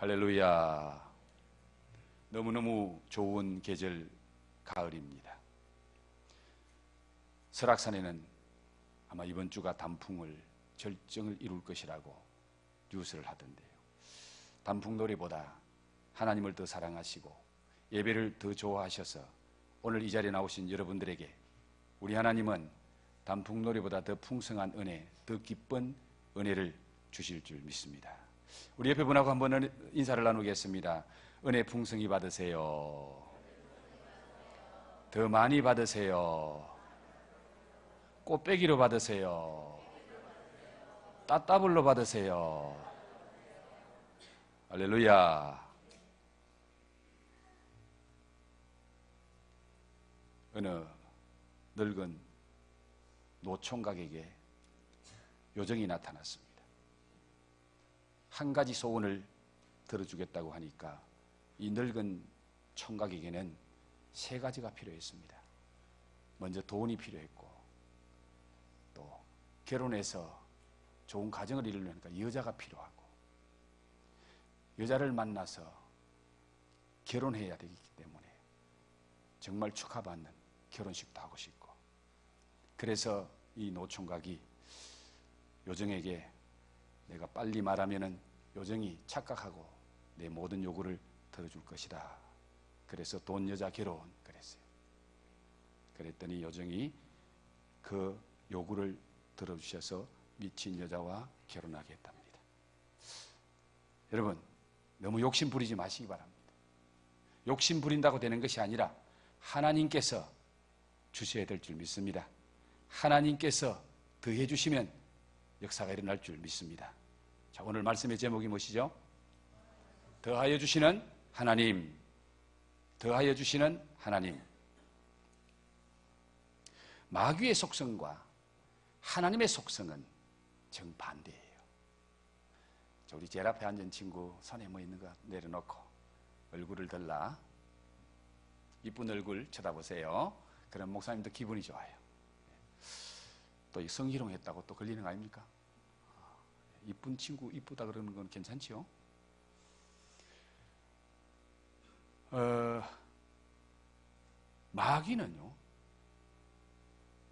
할렐루야. 너무너무 좋은 계절 가을입니다. 설악산에는 아마 이번 주가 단풍을 절정을 이룰 것이라고 뉴스를 하던데요. 단풍놀이보다 하나님을 더 사랑하시고 예배를 더 좋아하셔서 오늘 이 자리에 나오신 여러분들에게 우리 하나님은 단풍놀이보다 더 풍성한 은혜, 더 기쁜 은혜를 주실 줄 믿습니다. 우리 옆에 분하고 한번 인사를 나누겠습니다. 은혜 풍성히 받으세요. 더 많이 받으세요. 꽃배기로 받으세요. 따따블로 받으세요. 할렐루야. 어느 늙은 노총각에게 요정이 나타났습니다. 한 가지 소원을 들어주겠다고 하니까 이 늙은 총각에게는 세 가지가 필요했습니다. 먼저 돈이 필요했고, 또 결혼해서 좋은 가정을 이루려니까 여자가 필요하고, 여자를 만나서 결혼해야 되기 때문에 정말 축하받는 결혼식도 하고 싶고, 그래서 이 노총각이 요정에게 내가 빨리 말하면은 요정이 착각하고 내 모든 요구를 들어줄 것이다. 그래서 돈, 여자, 결혼 그랬어요. 그랬더니 요정이 그 요구를 들어주셔서 미친 여자와 결혼하게 했답니다. 여러분, 너무 욕심 부리지 마시기 바랍니다. 욕심 부린다고 되는 것이 아니라 하나님께서 주셔야 될 줄 믿습니다. 하나님께서 더해 주시면 역사가 일어날 줄 믿습니다. 자, 오늘 말씀의 제목이 무엇이죠? 더하여 주시는 하나님. 더하여 주시는 하나님. 마귀의 속성과 하나님의 속성은 정반대예요. 자, 우리 제일 앞에 앉은 친구 손에 뭐 있는 거 내려놓고 얼굴을 들라. 이쁜 얼굴 쳐다보세요. 그럼 목사님도 기분이 좋아요. 또 성희롱 했다고 또 걸리는 거 아닙니까? 이쁜 친구 이쁘다 그러는 건 괜찮지요? 마귀는요,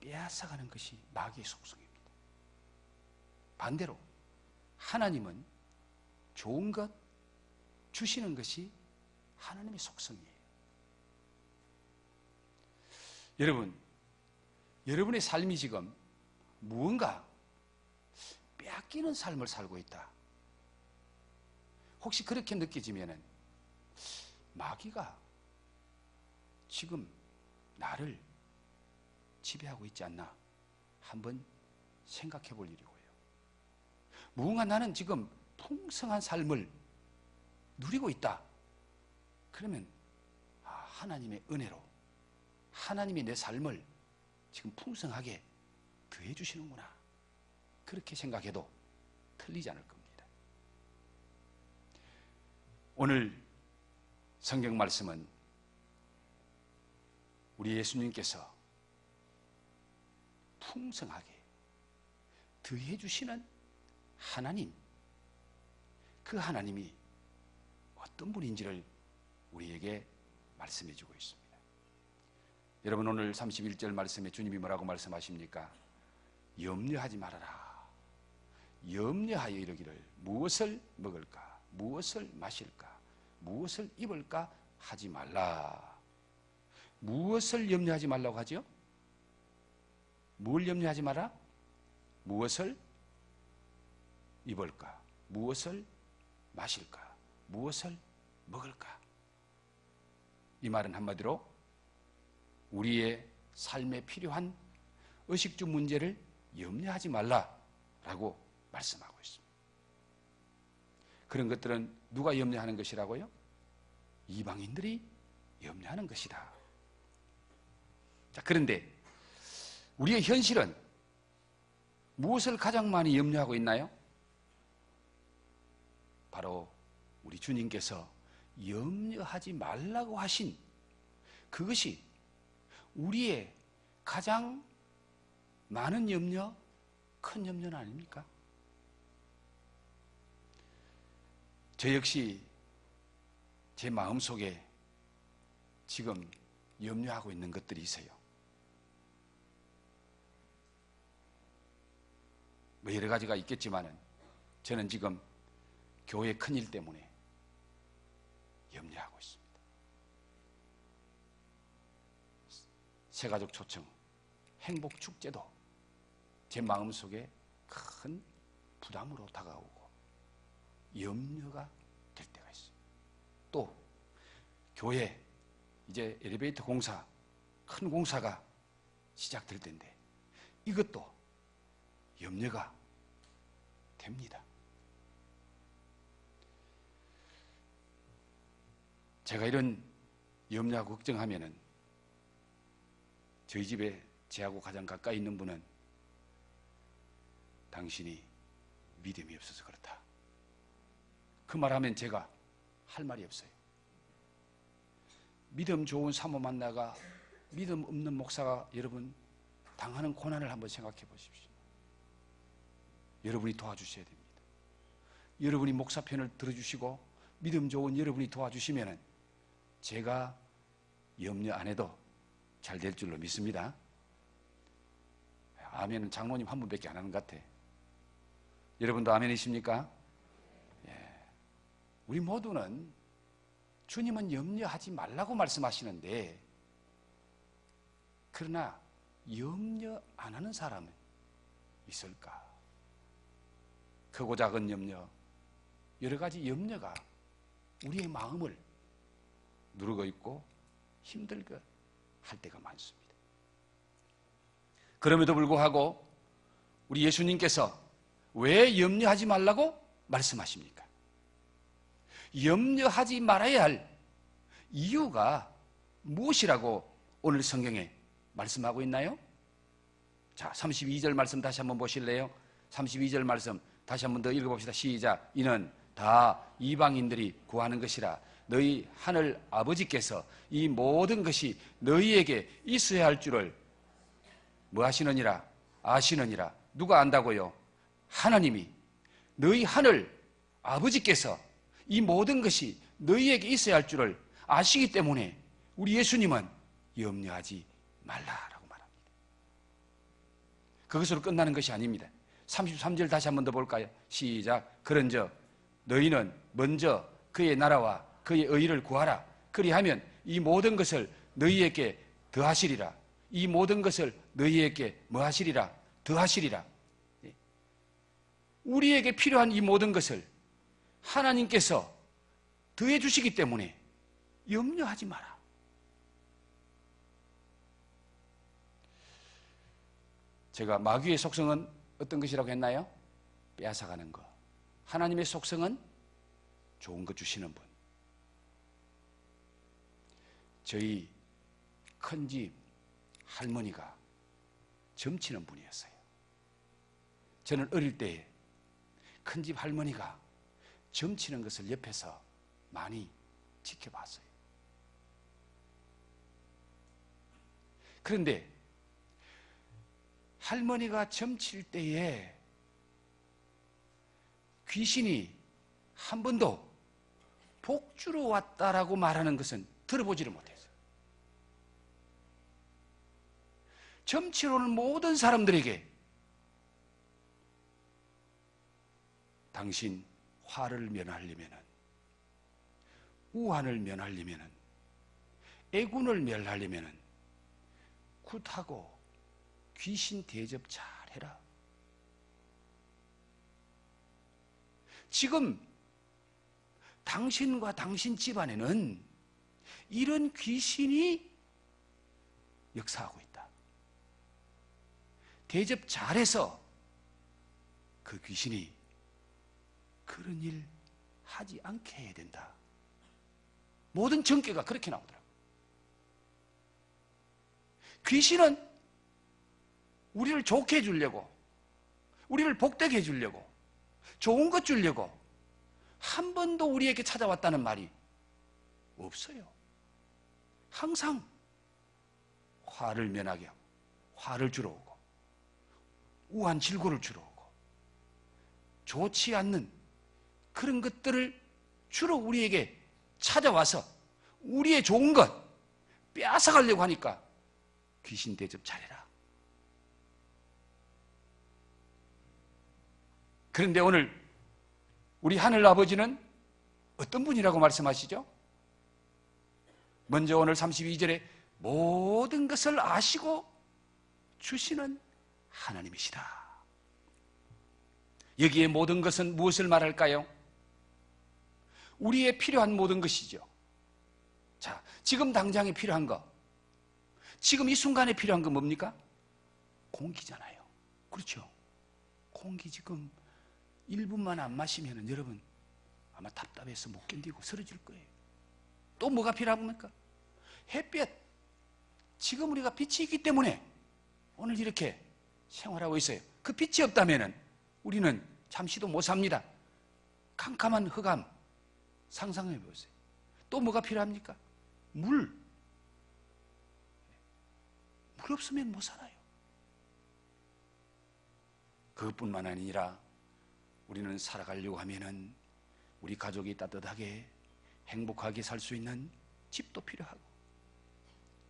빼앗아가는 것이 마귀의 속성입니다. 반대로 하나님은 좋은 것 주시는 것이 하나님의 속성이에요. 여러분, 여러분의 삶이 지금 무언가 빼앗기는 삶을 살고 있다. 혹시 그렇게 느껴지면은 마귀가 지금 나를 지배하고 있지 않나 한번 생각해 볼 일이고요. 무언가 나는 지금 풍성한 삶을 누리고 있다. 그러면 하나님의 은혜로 하나님이 내 삶을 지금 풍성하게 더해 주시는구나. 그렇게 생각해도 틀리지 않을 겁니다. 오늘 성경 말씀은 우리 예수님께서 풍성하게 더해 주시는 하나님, 그 하나님이 어떤 분인지를 우리에게 말씀해 주고 있습니다. 여러분, 오늘 31절 말씀에 주님이 뭐라고 말씀하십니까? 염려하지 말아라. 염려하여 이르기를 무엇을 먹을까? 무엇을 마실까? 무엇을 입을까? 하지 말라. 무엇을 염려하지 말라고 하죠? 뭘 염려하지 마라? 무엇을 입을까? 무엇을 마실까? 무엇을 먹을까? 이 말은 한마디로 우리의 삶에 필요한 의식주 문제를 염려하지 말라라고 말씀하고 있습니다. 그런 것들은 누가 염려하는 것이라고요? 이방인들이 염려하는 것이다. 자, 그런데 우리의 현실은 무엇을 가장 많이 염려하고 있나요? 바로 우리 주님께서 염려하지 말라고 하신 그것이 우리의 가장 많은 염려, 큰 염려는 아닙니까? 저 역시 제 마음속에 지금 염려하고 있는 것들이 있어요. 뭐 여러 가지가 있겠지만은 저는 지금 교회 큰일 때문에 염려하고 있습니다. 새가족 초청 행복 축제도 제 마음속에 큰 부담으로 다가오고 염려가 될 때가 있어요. 또 교회 이제 엘리베이터 공사, 큰 공사가 시작될 텐데 이것도 염려가 됩니다. 제가 이런 염려하고 걱정하면은 저희 집에 제하고 가장 가까이 있는 분은 당신이 믿음이 없어서 그렇다. 그 말하면 제가 할 말이 없어요. 믿음 좋은 사모 만나가 믿음 없는 목사가 여러분 당하는 고난을 한번 생각해 보십시오. 여러분이 도와주셔야 됩니다. 여러분이 목사 편을 들어주시고 믿음 좋은 여러분이 도와주시면 제가 염려 안 해도 잘 될 줄로 믿습니다. 아멘은 장로님 한 분밖에 안 하는 것 같아. 여러분도 아멘이십니까? 예. 우리 모두는 주님은 염려하지 말라고 말씀하시는데 그러나 염려 안 하는 사람은 있을까? 크고 작은 염려, 여러 가지 염려가 우리의 마음을 누르고 있고 힘들게 할 때가 많습니다. 그럼에도 불구하고 우리 예수님께서 왜 염려하지 말라고 말씀하십니까? 염려하지 말아야 할 이유가 무엇이라고 오늘 성경에 말씀하고 있나요? 자, 32절 말씀 다시 한번 보실래요? 32절 말씀 다시 한번 더 읽어봅시다. 시작. 이는 다 이방인들이 구하는 것이라 너희 하늘 아버지께서 이 모든 것이 너희에게 있어야 할 줄을 뭐 하시느니라? 아시느니라. 누가 안다고요? 하나님이. 너희 하늘 아버지께서 이 모든 것이 너희에게 있어야 할 줄을 아시기 때문에 우리 예수님은 염려하지 말라라고 말합니다. 그것으로 끝나는 것이 아닙니다. 33절 다시 한번 더 볼까요? 시작. 그런즉 너희는 먼저 그의 나라와 그의 의를 구하라. 그리하면 이 모든 것을 너희에게 더하시리라. 이 모든 것을 너희에게 뭐 하시리라? 더하시리라. 우리에게 필요한 이 모든 것을 하나님께서 더해 주시기 때문에 염려하지 마라. 제가 마귀의 속성은 어떤 것이라고 했나요? 빼앗아가는 것. 하나님의 속성은 좋은 것 주시는 분. 저희 큰집 할머니가 점치는 분이었어요. 저는 어릴 때 큰집 할머니가 점치는 것을 옆에서 많이 지켜봤어요. 그런데 할머니가 점칠 때에 귀신이 한 번도 복주러 왔다라고 말하는 것은 들어보지를 못했어요. 점치러 오는 모든 사람들에게 당신 화를 면하려면, 우환을 면하려면, 애군을 멸하려면 굿하고 귀신 대접 잘해라. 지금 당신과 당신 집안에는 이런 귀신이 역사하고 있다. 대접 잘해서 그 귀신이 그런 일 하지 않게 해야 된다. 모든 전개가 그렇게 나오더라고요. 귀신은 우리를 좋게 해주려고, 우리를 복되게 해주려고, 좋은 것 주려고 한 번도 우리에게 찾아왔다는 말이 없어요. 항상 화를 면하게 하고, 화를 주러 오고, 우한 질고를 주러 오고, 좋지 않는 그런 것들을 주로 우리에게 찾아와서 우리의 좋은 것 빼앗아가려고 하니까 귀신 대접 잘해라. 그런데 오늘 우리 하늘 아버지는 어떤 분이라고 말씀하시죠? 먼저 오늘 32절에 모든 것을 아시고 주시는 하나님이시다. 여기에 모든 것은 무엇을 말할까요? 우리의 필요한 모든 것이죠. 자, 지금 당장에 필요한 거, 지금 이 순간에 필요한 건 뭡니까? 공기잖아요. 그렇죠? 공기 지금 1분만 안 마시면 여러분 아마 답답해서 못 견디고 쓰러질 거예요. 또 뭐가 필요합니까? 햇볕. 지금 우리가 빛이 있기 때문에 오늘 이렇게 생활하고 있어요. 그 빛이 없다면 우리는 잠시도 못 삽니다. 캄캄한 흑암 상상해 보세요. 또 뭐가 필요합니까? 물. 물 없으면 못 살아요. 그것뿐만 아니라 우리는 살아가려고 하면은 우리 가족이 따뜻하게 행복하게 살 수 있는 집도 필요하고,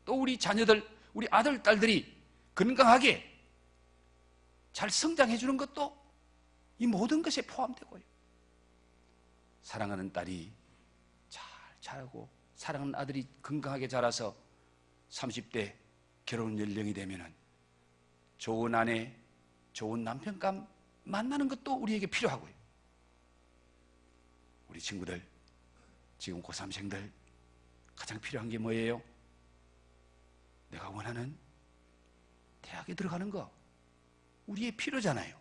또 우리 자녀들, 우리 아들, 딸들이 건강하게 잘 성장해 주는 것도 이 모든 것에 포함되고요. 사랑하는 딸이 잘 자라고 사랑하는 아들이 건강하게 자라서 30대 결혼 연령이 되면은 좋은 아내, 좋은 남편감 만나는 것도 우리에게 필요하고요. 우리 친구들, 지금 고3생들 가장 필요한 게 뭐예요? 내가 원하는 대학에 들어가는 거 우리의 필요잖아요.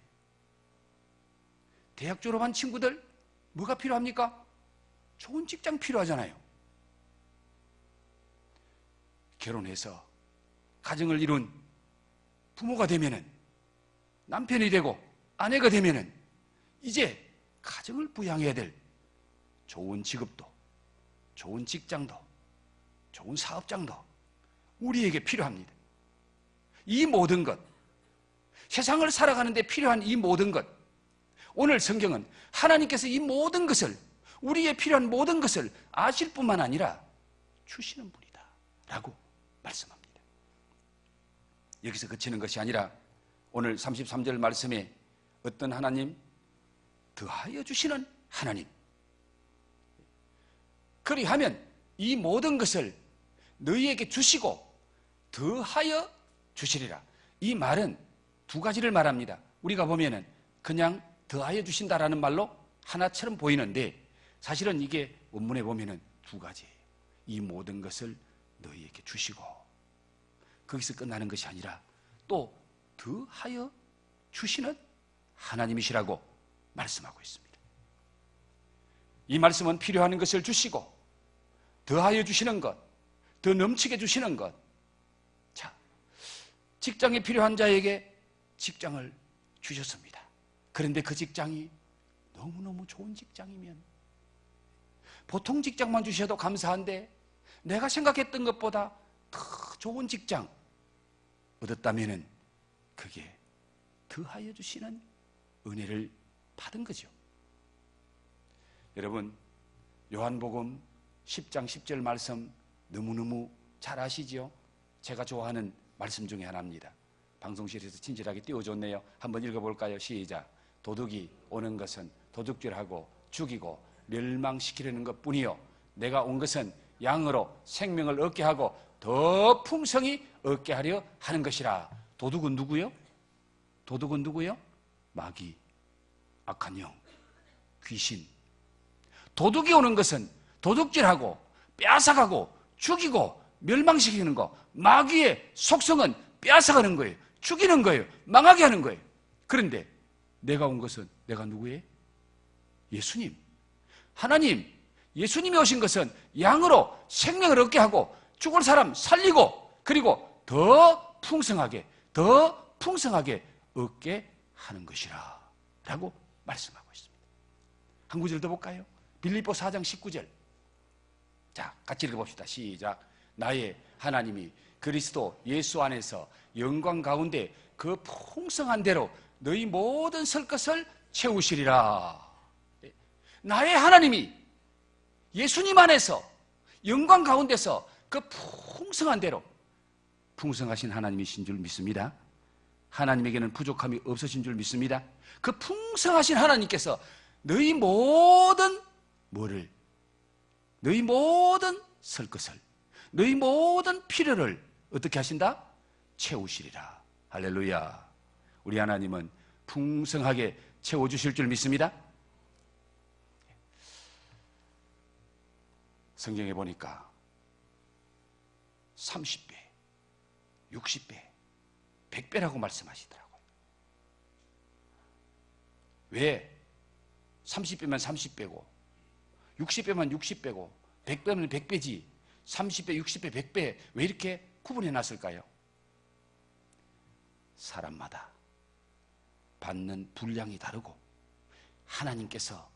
대학 졸업한 친구들 뭐가 필요합니까? 좋은 직장 필요하잖아요. 결혼해서 가정을 이룬 부모가 되면은, 남편이 되고 아내가 되면은 이제 가정을 부양해야 될 좋은 직업도, 좋은 직장도, 좋은 사업장도 우리에게 필요합니다. 이 모든 것, 세상을 살아가는데 필요한 이 모든 것, 오늘 성경은 하나님께서 이 모든 것을, 우리의 필요한 모든 것을 아실 뿐만 아니라 주시는 분이다 라고 말씀합니다. 여기서 그치는 것이 아니라 오늘 33절 말씀에 어떤 하나님? 더하여 주시는 하나님. 그리하면 이 모든 것을 너희에게 주시고 더하여 주시리라. 이 말은 두 가지를 말합니다. 우리가 보면은 그냥 더하여 주신다라는 말로 하나처럼 보이는데 사실은 이게 원문에 보면은 두 가지예요. 이 모든 것을 너희에게 주시고, 거기서 끝나는 것이 아니라 또 더하여 주시는 하나님이시라고 말씀하고 있습니다. 이 말씀은 필요한 것을 주시고 더하여 주시는 것, 더 넘치게 주시는 것. 자, 직장이 필요한 자에게 직장을 주셨습니다. 그런데 그 직장이 너무너무 좋은 직장이면, 보통 직장만 주셔도 감사한데 내가 생각했던 것보다 더 좋은 직장 얻었다면은 그게 더하여 주시는 은혜를 받은 거죠. 여러분, 요한복음 10장 10절 말씀 너무너무 잘 아시죠? 제가 좋아하는 말씀 중에 하나입니다. 방송실에서 친절하게 띄워줬네요. 한번 읽어볼까요? 시작. 도둑이 오는 것은 도둑질하고 죽이고 멸망시키려는 것뿐이요, 내가 온 것은 양으로 생명을 얻게 하고 더 풍성히 얻게 하려 하는 것이라. 도둑은 누구요? 도둑은 누구요? 마귀, 악한 영, 귀신. 도둑이 오는 것은 도둑질하고 빼앗아가고 죽이고 멸망시키는 거. 마귀의 속성은 빼앗아가는 거예요. 죽이는 거예요. 망하게 하는 거예요. 그런데 내가 온 것은, 내가 누구예요? 예수님, 하나님, 예수님이 오신 것은 양으로 생명을 얻게 하고 죽을 사람 살리고 그리고 더 풍성하게 얻게 하는 것이라 라고 말씀하고 있습니다. 한 구절 더 볼까요? 빌립보 4장 19절. 자, 같이 읽어봅시다. 시작. 나의 하나님이 그리스도 예수 안에서 영광 가운데 그 풍성한 대로 너희 모든 설 것을 채우시리라. 나의 하나님이 예수님 안에서 영광 가운데서 그 풍성한 대로 풍성하신 하나님이신 줄 믿습니다. 하나님에게는 부족함이 없으신 줄 믿습니다. 그 풍성하신 하나님께서 너희 모든 뭐를, 너희 모든 설 것을, 너희 모든 필요를 어떻게 하신다? 채우시리라. 할렐루야. 우리 하나님은 풍성하게 채워주실 줄 믿습니다. 성경에 보니까 30배, 60배, 100배라고 말씀하시더라고요. 왜? 30배면 30배고 60배면 60배고 100배면 100배지 30배, 60배, 100배 왜 이렇게 구분해 놨을까요? 사람마다 받는 분량이 다르고 하나님께서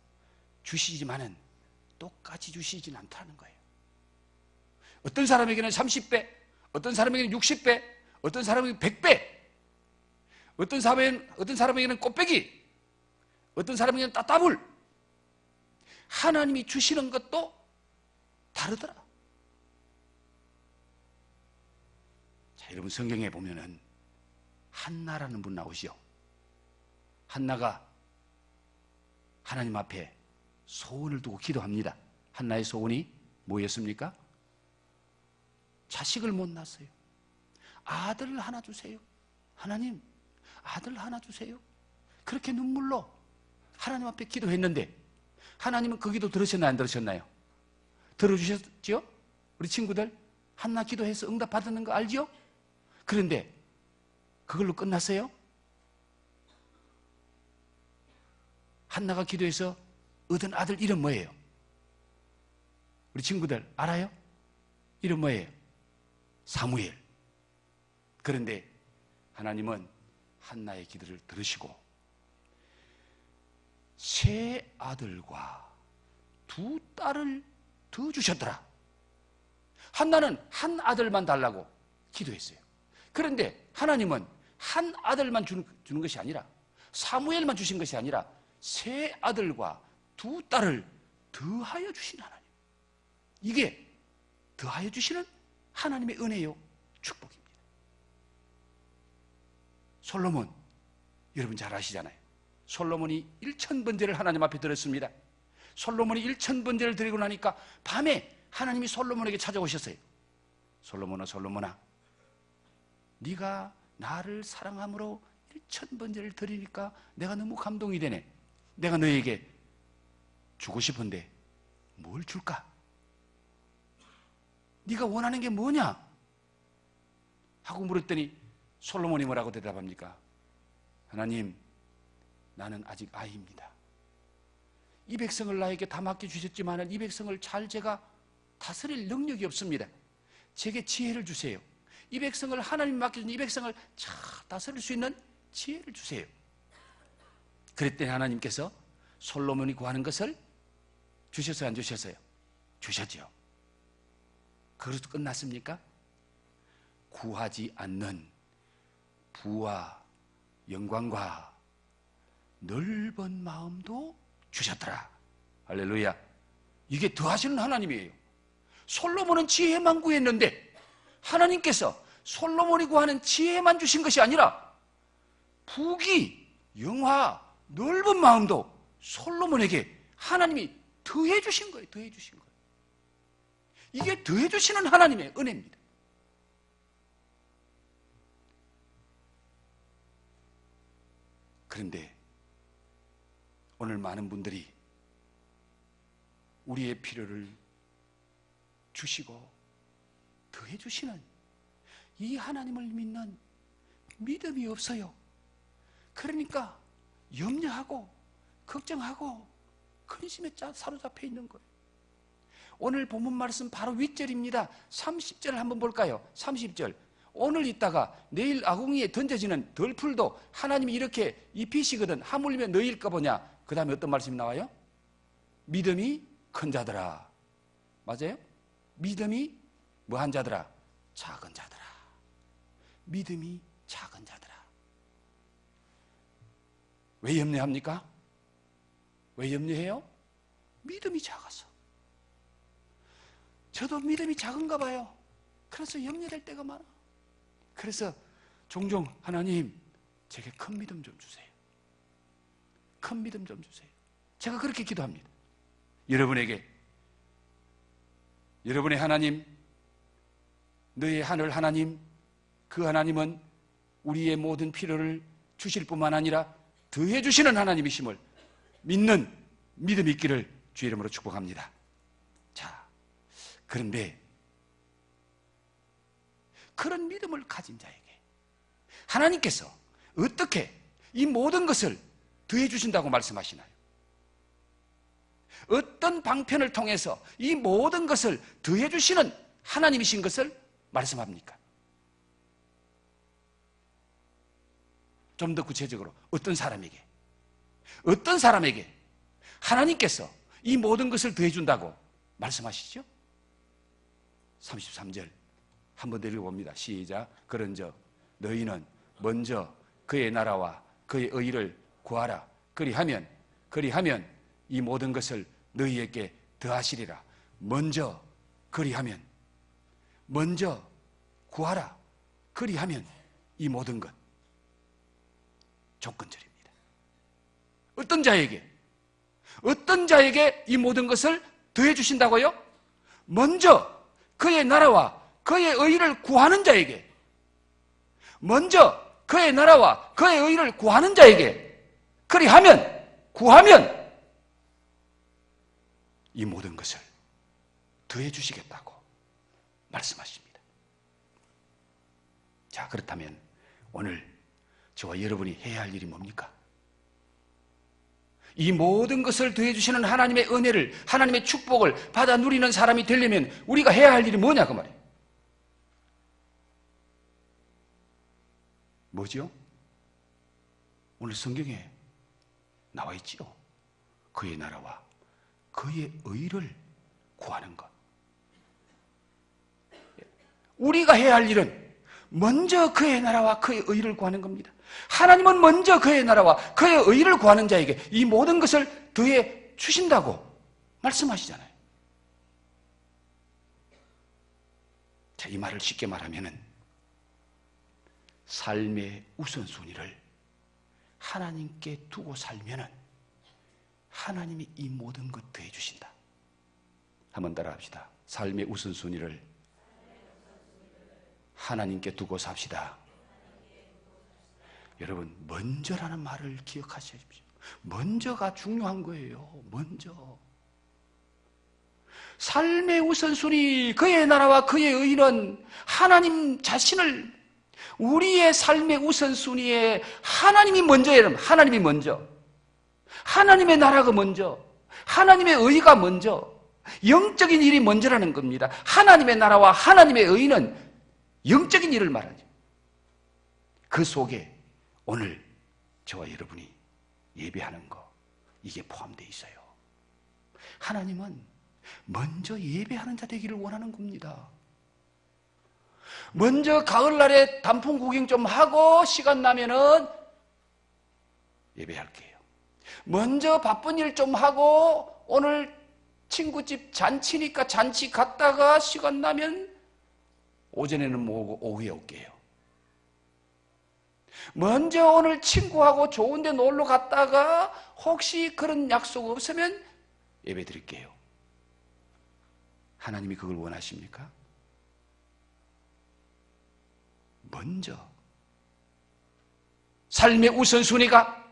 주시지만은 똑같이 주시진 않다는 거예요. 어떤 사람에게는 30배, 어떤 사람에게는 60배, 어떤 사람에게는 100배, 어떤 사람에게는 꽃배기, 어떤 사람에게는 따따블. 하나님이 주시는 것도 다르더라. 자, 여러분 성경에 보면은 한나라는 분 나오시오. 한나가 하나님 앞에 소원을 두고 기도합니다. 한나의 소원이 뭐였습니까? 자식을 못 낳았어요. 아들을 하나 주세요. 하나님, 아들 하나 주세요. 그렇게 눈물로 하나님 앞에 기도했는데 하나님은 그 기도 들으셨나요? 안 들으셨나요? 들어주셨죠? 우리 친구들 한나 기도해서 응답 받는 거 알죠? 그런데 그걸로 끝났어요? 한나가 기도해서 얻은 아들 이름 뭐예요? 우리 친구들 알아요? 이름 뭐예요? 사무엘. 그런데 하나님은 한나의 기도를 들으시고 세 아들과 두 딸을 더 주셨더라. 한나는 한 아들만 달라고 기도했어요. 그런데 하나님은 한 아들만 주는 것이 아니라 사무엘만 주신 것이 아니라 세 아들과 두 딸을 더하여 주신 하나님. 이게 더하여 주시는 하나님의 은혜요, 축복입니다. 솔로몬, 여러분 잘 아시잖아요. 솔로몬이 1000번제를 하나님 앞에 드렸습니다. 솔로몬이 1000번제를 드리고 나니까 밤에 하나님이 솔로몬에게 찾아오셨어요. 솔로몬아, 솔로몬아, 네가 나를 사랑함으로 1000번제를 드리니까 내가 너무 감동이 되네. 내가 너에게 주고 싶은데 뭘 줄까? 네가 원하는 게 뭐냐? 하고 물었더니 솔로몬이 뭐라고 대답합니까? 하나님, 나는 아직 아이입니다. 이 백성을 나에게 다 맡겨주셨지만 이 백성을 잘 제가 다스릴 능력이 없습니다. 제게 지혜를 주세요. 이 백성을 하나님 맡겨준 이 백성을 잘 다스릴 수 있는 지혜를 주세요. 그랬더니 하나님께서 솔로몬이 구하는 것을 주셨어요, 안 주셨어요? 주셨죠. 그것도 끝났습니까? 구하지 않는 부와 영광과 넓은 마음도 주셨더라. 할렐루야. 이게 더하시는 하나님이에요. 솔로몬은 지혜만 구했는데 하나님께서 솔로몬이 구하는 지혜만 주신 것이 아니라 부귀, 영화, 넓은 마음도 솔로몬에게 하나님이 더해 주신 거예요. 더해 주신 거예요. 이게 더해 주시는 하나님의 은혜입니다. 그런데 오늘 많은 분들이 우리의 필요를 주시고 더해 주시는 이 하나님을 믿는 믿음이 없어요. 그러니까 염려하고 걱정하고 근심에 사로잡혀 있는 거예요. 오늘 본문 말씀 바로 윗절입니다. 30절을 한번 볼까요? 30절. 오늘 있다가 내일 아궁이에 던져지는 덜풀도 하나님이 이렇게 입히시거든 하물며 너희일까 보냐. 그 다음에 어떤 말씀이 나와요? 믿음이 큰 자들아. 맞아요? 믿음이 뭐한 자들아? 작은 자들아. 믿음이 작은 자들아. 왜 염려합니까? 왜 염려해요? 믿음이 작아서. 저도 믿음이 작은가 봐요. 그래서 염려될 때가 많아. 그래서 종종 하나님, 제게 큰 믿음 좀 주세요. 큰 믿음 좀 주세요. 제가 그렇게 기도합니다. 여러분의 하나님, 너의 하늘 하나님, 그 하나님은 우리의 모든 필요를 주실 뿐만 아니라 더해 주시는 하나님이심을 믿는 믿음이 있기를 주의 이름으로 축복합니다. 자, 그런데 그런 믿음을 가진 자에게 하나님께서 어떻게 이 모든 것을 더해 주신다고 말씀하시나요? 어떤 방편을 통해서 이 모든 것을 더해 주시는 하나님이신 것을 말씀합니까? 좀 더 구체적으로 어떤 사람에게 하나님께서 이 모든 것을 더해 준다고 말씀하시죠? 33절 한번 더 읽어봅니다. 시작. 그런즉 너희는 먼저 그의 나라와 그의 의를 구하라. 그리하면 이 모든 것을 너희에게 더하시리라. 먼저 구하라. 그리하면 이 모든 것. 조건절입니다. 어떤 자에게 이 모든 것을 더해 주신다고요? 먼저 그의 나라와 그의 의를 구하는 자에게, 먼저 그의 나라와 그의 의를 구하는 자에게, 구하면 이 모든 것을 더해 주시겠다고 말씀하십니다. 자, 그렇다면 오늘 저와 여러분이 해야 할 일이 뭡니까? 이 모든 것을 더해 주시는 하나님의 은혜를, 하나님의 축복을 받아 누리는 사람이 되려면 우리가 해야 할 일이 뭐냐 그 말이에요. 뭐죠? 오늘 성경에 나와 있지요. 그의 나라와 그의 의를 구하는 것. 우리가 해야 할 일은 먼저 그의 나라와 그의 의를 구하는 겁니다. 하나님은 먼저 그의 나라와 그의 의를 구하는 자에게 이 모든 것을 더해 주신다고 말씀하시잖아요. 자, 이 말을 쉽게 말하면은 삶의 우선순위를 하나님께 두고 살면은 하나님이 이 모든 것 더해 주신다. 한번 따라합시다. 삶의 우선순위를 하나님께 두고 삽시다. 여러분, 먼저라는 말을 기억하십시오. 먼저가 중요한 거예요. 먼저. 삶의 우선순위, 그의 나라와 그의 의는 하나님 자신을, 우리의 삶의 우선순위에 하나님이 먼저예요. 하나님이 먼저. 하나님의 나라가 먼저. 하나님의 의가 먼저. 영적인 일이 먼저라는 겁니다. 하나님의 나라와 하나님의 의는 영적인 일을 말하죠. 그 속에 오늘 저와 여러분이 예배하는 거, 이게 포함되어 있어요. 하나님은 먼저 예배하는 자 되기를 원하는 겁니다. 먼저 가을날에 단풍 구경 좀 하고 시간 나면은 예배할게요. 먼저 바쁜 일 좀 하고 오늘 친구집 잔치니까 잔치 갔다가 시간 나면 오전에는 모으고 오후에 올게요. 먼저 오늘 친구하고 좋은 데 놀러 갔다가 혹시 그런 약속 없으면 예배 드릴게요. 하나님이 그걸 원하십니까? 먼저 삶의 우선순위가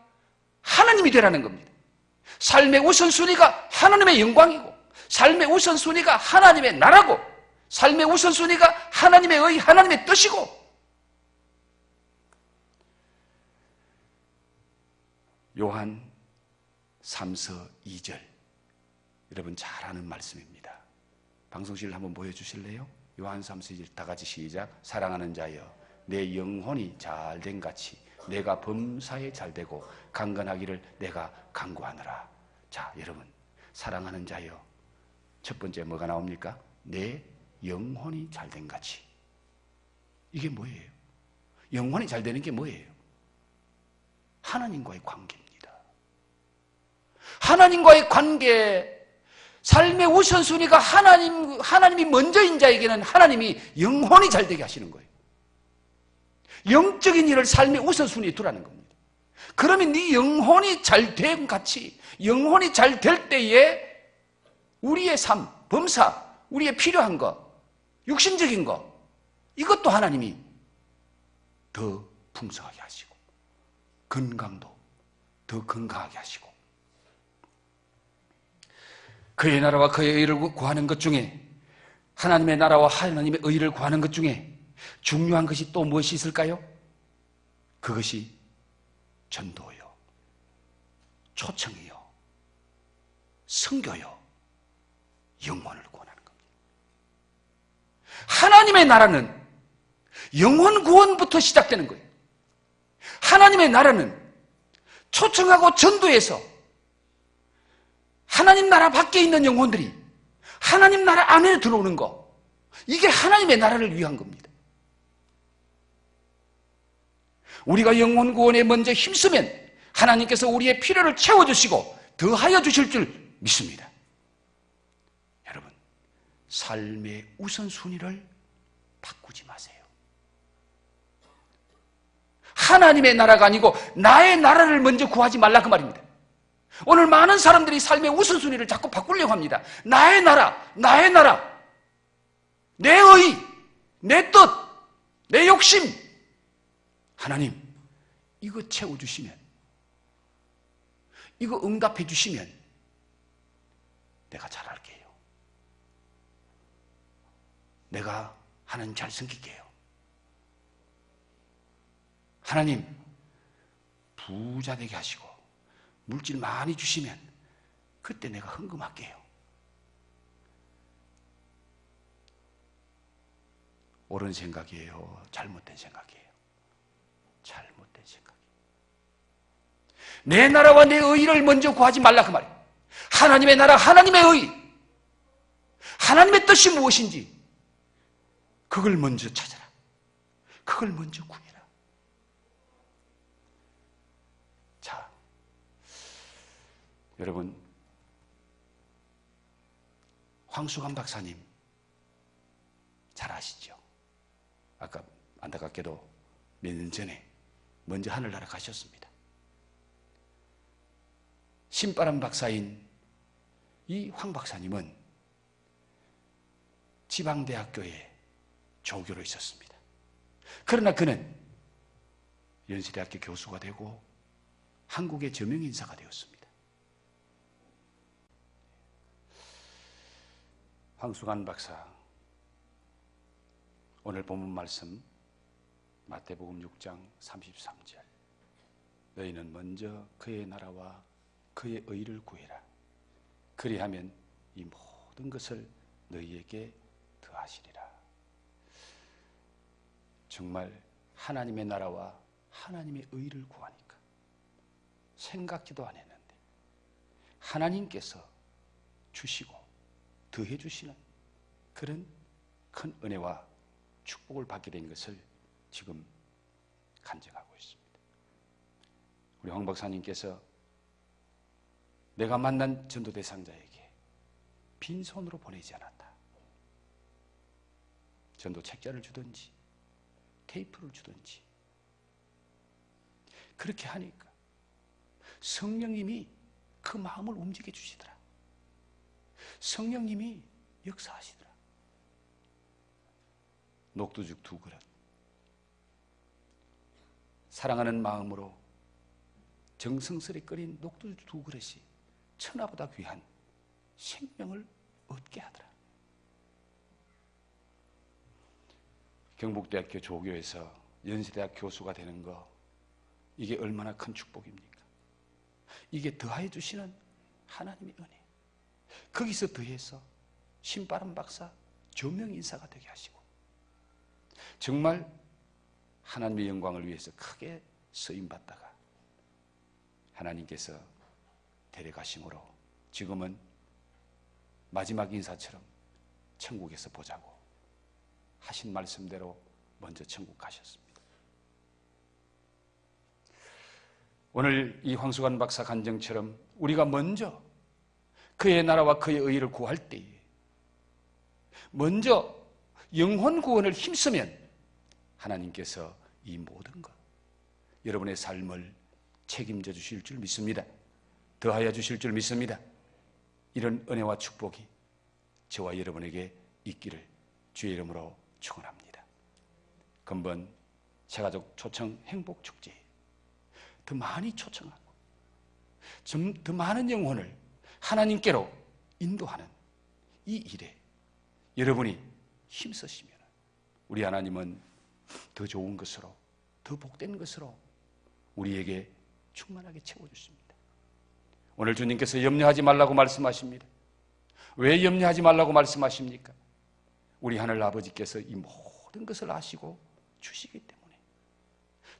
하나님이 되라는 겁니다. 삶의 우선순위가 하나님의 영광이고, 삶의 우선순위가 하나님의 나라고, 삶의 우선순위가 하나님의 의, 하나님의 뜻이고. 요한 3서 2절, 여러분 잘 아는 말씀입니다. 방송실 한번 보여주실래요? 요한 3서 2절 다 같이 시작. 사랑하는 자여, 내 영혼이 잘된 같이 내가 범사에 잘되고 강건하기를 내가 간구하노라. 자, 여러분, 사랑하는 자여, 첫 번째 뭐가 나옵니까? 내 영혼이 잘된 같이. 이게 뭐예요? 영혼이 잘되는 게 뭐예요? 하나님과의 관계입니다. 하나님과의 관계, 삶의 우선순위가 하나님이 먼저인 자에게는 하나님이 영혼이 잘 되게 하시는 거예요. 영적인 일을 삶의 우선순위에 두라는 겁니다. 그러면 네 영혼이 잘 됨 같이 영혼이 잘 될 때에 우리의 삶, 범사, 우리의 필요한 것, 육신적인 것, 이것도 하나님이 더 풍성하게 하시고 건강도 더 건강하게 하시고 그의 나라와 그의 의를 구하는 것 중에 하나님의 나라와 하나님의 의를 구하는 것 중에 중요한 것이 또 무엇이 있을까요? 그것이 전도요, 초청이요, 선교요, 영혼을 구원하는 겁니다. 하나님의 나라는 영혼 구원부터 시작되는 거예요. 하나님의 나라는 초청하고 전도해서 하나님 나라 밖에 있는 영혼들이 하나님 나라 안에 들어오는 거, 이게 하나님의 나라를 위한 겁니다. 우리가 영혼 구원에 먼저 힘쓰면 하나님께서 우리의 필요를 채워주시고 더하여 주실 줄 믿습니다. 여러분, 삶의 우선순위를 바꾸지 마세요. 하나님의 나라가 아니고 나의 나라를 먼저 구하지 말라 그 말입니다. 오늘 많은 사람들이 삶의 우선순위를 자꾸 바꾸려고 합니다. 나의 나라, 나의 나라, 내 의, 내 뜻, 내 욕심. 하나님, 이거 채워주시면, 이거 응답해 주시면 내가 잘할게요. 내가 하나님 잘 섬길게요. 하나님, 부자 되게 하시고 물질 많이 주시면 그때 내가 헌금할게요. 옳은 생각이에요? 잘못된 생각이에요? 잘못된 생각이에요. 내 나라와 내 의를 먼저 구하지 말라 그 말이에요. 하나님의 나라, 하나님의 의, 하나님의 뜻이 무엇인지 그걸 먼저 찾아라. 그걸 먼저 구해라. 자, 여러분, 황수관 박사님 잘 아시죠? 아까 안타깝게도 몇 년 전에 먼저 하늘나라 가셨습니다. 신바람 박사인 이 황 박사님은 지방대학교에 조교로 있었습니다. 그러나 그는 연세대학교 교수가 되고 한국의 저명인사가 되었습니다. 황수관 박사, 오늘 본문 말씀 마태복음 6장 33절, 너희는 먼저 그의 나라와 그의 의를 구해라. 그리하면 이 모든 것을 너희에게 더하시리라. 정말 하나님의 나라와 하나님의 의를 구하니까 생각지도 안 했는데 하나님께서 주시고 더해 주시는 그런 큰 은혜와 축복을 받게 된 것을 지금 간증하고 있습니다. 우리 황 박사님께서 내가 만난 전도 대상자에게 빈손으로 보내지 않았다. 전도 책자를 주든지 테이프를 주든지 그렇게 하니까 성령님이 그 마음을 움직여 주시더라. 성령님이 역사하시더라. 녹두죽 2그릇, 사랑하는 마음으로 정성스레 끓인 녹두죽 2그릇이 천하보다 귀한 생명을 얻게 하더라. 경북대학교 조교에서 연세대학 교수가 되는 거, 이게 얼마나 큰 축복입니까? 이게 더하여 주시는 하나님의 은혜. 거기서 더해서 신바람 박사 저명인사가 되게 하시고 정말 하나님의 영광을 위해서 크게 쓰임받다가 하나님께서 데려가심으로 지금은 마지막 인사처럼 천국에서 보자고 하신 말씀대로 먼저 천국 가셨습니다. 오늘 이 황수관 박사 간증처럼 우리가 먼저 그의 나라와 그의 의를 구할 때에 먼저 영혼 구원을 힘쓰면 하나님께서 이 모든 것, 여러분의 삶을 책임져 주실 줄 믿습니다. 더하여 주실 줄 믿습니다. 이런 은혜와 축복이 저와 여러분에게 있기를 주의 이름으로 축원합니다. 금번 새가족 초청 행복축제에 더 많이 초청하고 좀 더 많은 영혼을 하나님께로 인도하는 이 일에 여러분이 힘쓰시면 우리 하나님은 더 좋은 것으로, 더 복된 것으로 우리에게 충만하게 채워주십니다. 오늘 주님께서 염려하지 말라고 말씀하십니다. 왜 염려하지 말라고 말씀하십니까? 우리 하늘 아버지께서 이 모든 것을 아시고 주시기 때문에,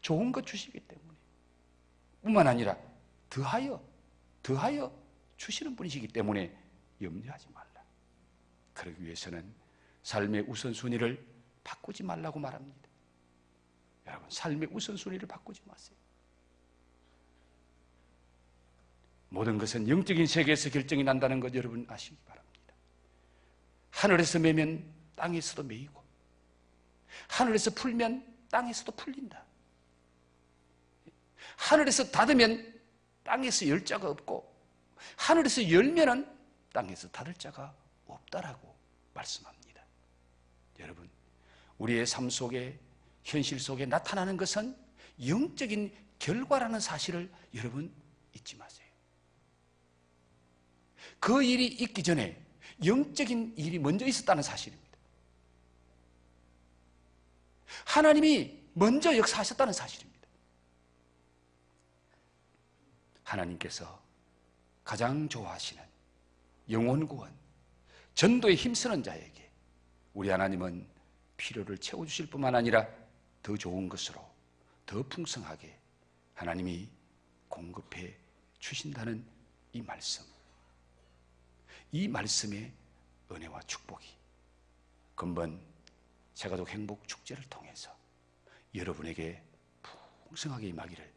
좋은 것 주시기 때문에, 뿐만 아니라 더하여 주시는 분이시기 때문에 염려하지 말라. 그러기 위해서는 삶의 우선순위를 바꾸지 말라고 말합니다. 여러분, 삶의 우선순위를 바꾸지 마세요. 모든 것은 영적인 세계에서 결정이 난다는 것 여러분 아시기 바랍니다. 하늘에서 매면 땅에서도 매이고, 하늘에서 풀면 땅에서도 풀린다. 하늘에서 닫으면 땅에서 열 자가 없고, 하늘에서 열면은 땅에서 닫을 자가 없다라고 말씀합니다. 여러분, 우리의 삶 속에, 현실 속에 나타나는 것은 영적인 결과라는 사실을 여러분 잊지 마세요. 그 일이 있기 전에 영적인 일이 먼저 있었다는 사실입니다. 하나님이 먼저 역사하셨다는 사실입니다. 하나님께서 가장 좋아하시는 영혼 구원, 전도에 힘쓰는 자에게 우리 하나님은 필요를 채워주실 뿐만 아니라 더 좋은 것으로, 더 풍성하게 하나님이 공급해 주신다는 이 말씀, 이 말씀의 은혜와 축복이 금번 새가족 행복축제를 통해서 여러분에게 풍성하게 임하기를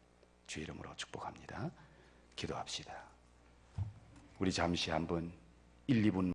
주의 이름으로 축복합니다. 기도합시다. 우리 잠시 한번 1, 2분